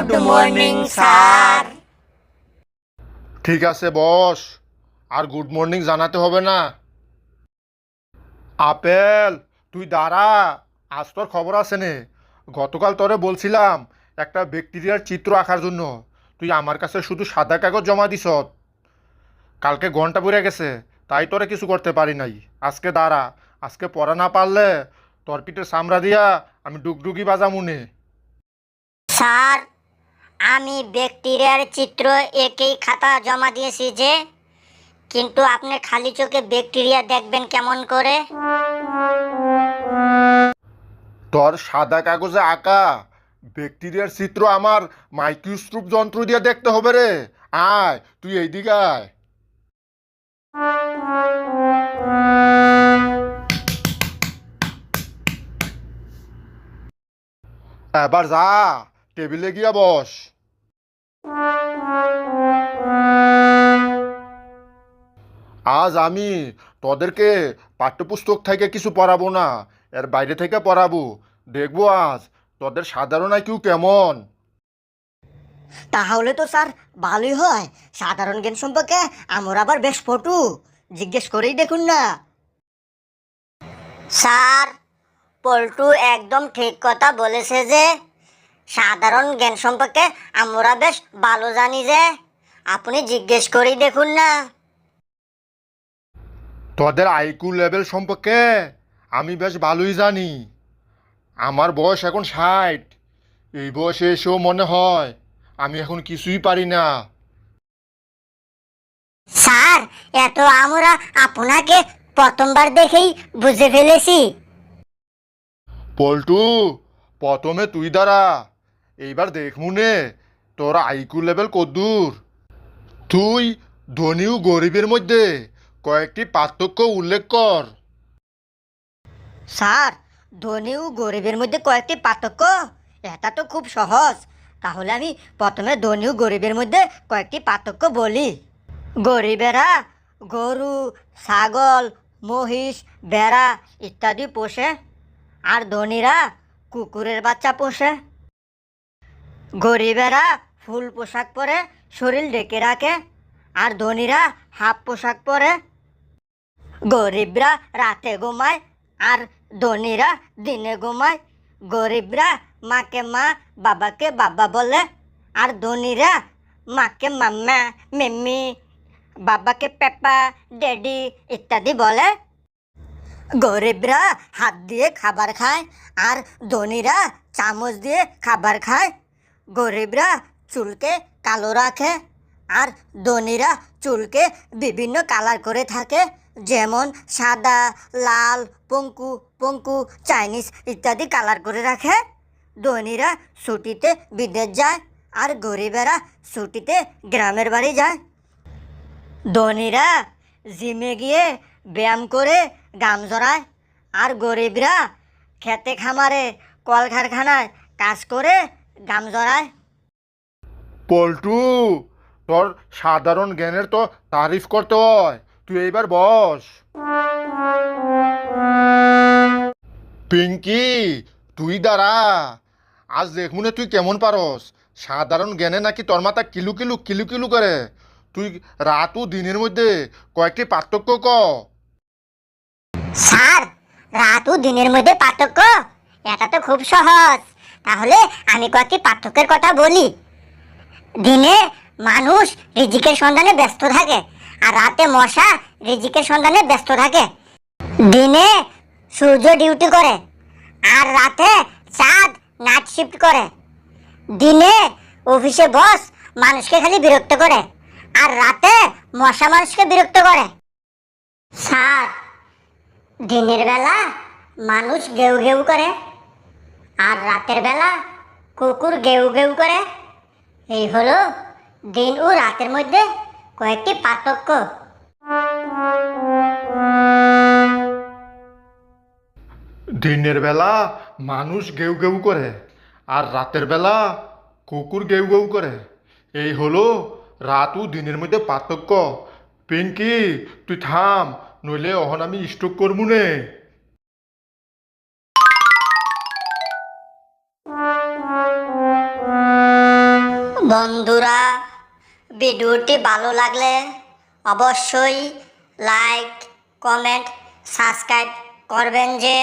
Good morning sir. ঠিক আছে বস, আর good morning জানাতে হবে না। আপেল, তুই দাঁড়া, আজ তোর খবর আছে নে। গতকাল তোরে বলছিলাম একটা ব্যাকটেরিয়ার চিত্র আঁকার জন্য, তুই আমার কাছে শুধু সাদা কাগজ জমা দিস। কালকে ঘন্টা পুড়ে গেছে, তাই তোরে কিছু করতে পারি নাই। আজকে দাঁড়া, আজকে পড়া না পারলে তোর পিঠের চামড়া দিয়া আমি ডুগডুগি বাজামুনে। স্যার, আমি ব্যাকটেরিয়ার চিত্র একেই খাতা জমা দিয়েছি যে, কিন্তু আপনি খালি চোখে ব্যাকটেরিয়া দেখবেন কেমন করে? তোর সাদা কাগজে আঁকা ব্যাকটেরিয়ার চিত্র আমার মাইক্রোস্কোপ যন্ত্র দিয়ে দেখতে হবে রে। আয় তুই এইদিকে আয়। এবার যা, টেবিলে গিয়া বস। আজ আমি তোদেরকে পাঠ্যপুস্তক থেকে কিছু পড়াবো না, এর বাইরে থেকে পড়াবো। দেখবো আজ তোদের সাধারণ আইকিউ কেমন। তাহলে তো স্যার ভালোই হয়। সাধারণ জ্ঞান সম্পর্কে আমার আবার বেশ পটু, জিজ্ঞেস করেই দেখুন না। স্যার, পল্টু একদম ঠিক কথা বলেছে যে সাধারণ জ্ঞান সম্পর্কে আমরা বেশ ভালো জানি যে, আপনি জিজ্ঞেস করেই দেখুন না। তোদের আইকিউ লেভেল সম্পর্কে আমি বেশ ভালোই জানি। আমার বয়স এখন 60। এই বয়সে এসেও মনে হয় আমি এখন কিছুই পারি না। স্যার, এত আমরা আপনাকে প্রথমবার দেখেই বুঝে ফেলেছি। পল্টু, প্রথমে তুই দাঁড়া, এইবার দেখমুনে তোর আইকিউ লেভেল কদ্দূর। তুই ধনী ও গরিবের মধ্যে কয়েকটি পার্থক্য উল্লেখ কর। স্যার, ধনী ও গরিবের মধ্যে কয়েকটি পার্থক্য, এটা তো খুব সহজ। তাহলে আমি প্রথমে ধনী ও গরিবের মধ্যে কয়েকটি পার্থক্য বলি। গরিবেরা গরু, ছাগল, মহিষ, ভেড়া ইত্যাদি পোষে, আর ধনীরা কুকুরের বাচ্চা পোষে। গরিবেরা ফুল পোশাক পরে শরীর ঢেকে রাখে, আর ধনীরা হাফ পোশাক পরে। গরিবরা রাতে ঘুমায়, আর ধনীরা দিনে ঘুমায়। গরিবরা মাকে মা, বাবাকে বাবা বলে, আর ধনীরা মাকে মাম্মা, মেম্মি, বাবাকে পেপা, ড্যাডি ইত্যাদি বলে। গরিবরা হাত দিয়ে খাবার খায়, আর ধনীরা চামচ দিয়ে খাবার খায়। গরিবরা চুলকে কালো রাখে, আর ধনীরা চুলকে বিভিন্ন কালার করে থাকে, যেমন সাদা, লাল, পঙ্কু পঙ্কু, চাইনিজ ইত্যাদি কালার করে রাখে। ধনীরা ছুটিতে বিদেশ যায়, আর গরিবেরা ছুটিতে গ্রামের বাড়ি যায়। ধনীরা জিমে গিয়ে ব্যায়াম করে গাম জড়ায়, আর গরিবরা খেতে খামারে কলকারখানায় কাজ করে গাম জড়ায়। পল্টু, তোর সাধারণ জ্ঞানের তো তারিফ করতে হয়, তুই এইবার বস। পিঙ্কি, তুই দাঁড়া, আজ দেখমুনে তুই কেমন পারস। সাধারণ জ্ঞানে নাকি তোর মাথা কিলু কিলু কিলু কিলু করে। তুই রাত ও দিনের মধ্যে কয়েকটি পার্থক্য ক। স্যার, রাত ও দিনের মধ্যে পার্থক্য, এটা তো খুব সহজ। তাহলে আমি কয়েকটি পার্থক্যের কথা বলি। দিনে মানুষ রিজিকের সন্ধানে ব্যস্ত থাকে, আর রাতে মশা রিজিকের সন্ধানে ব্যস্ত থাকে। দিনে সূর্য ডিউটি করে, আর রাতে চাঁদ নাইট শিফট করে। দিনে অফিসে বস মানুষকে খালি বিরক্ত করে, আর রাতে মশা মানুষকে বিরক্ত করে। স্যার, দিনের বেলা মানুষ গেউ গেউ করে, আর রাতের বেলা কুকুর গেউ গেউ করে। এই হলো দিন ও রাতের মধ্যে কয়েকটি পার্থক্য। দিনের বেলা মানুষ গেউ গেউ করে, আর রাতের বেলা কুকুর গেউ গেউ করে। এই হলো রাত ও দিনের মধ্যে পার্থক্য। পিঙ্কি, তুই থাম, নইলে অহন আমি স্ট্রোক করবো নে। বন্ধুরা, ভিডিওটি ভালো লাগলে অবশ্যই লাইক, কমেন্ট, সাবস্ক্রাইব করবেন যে।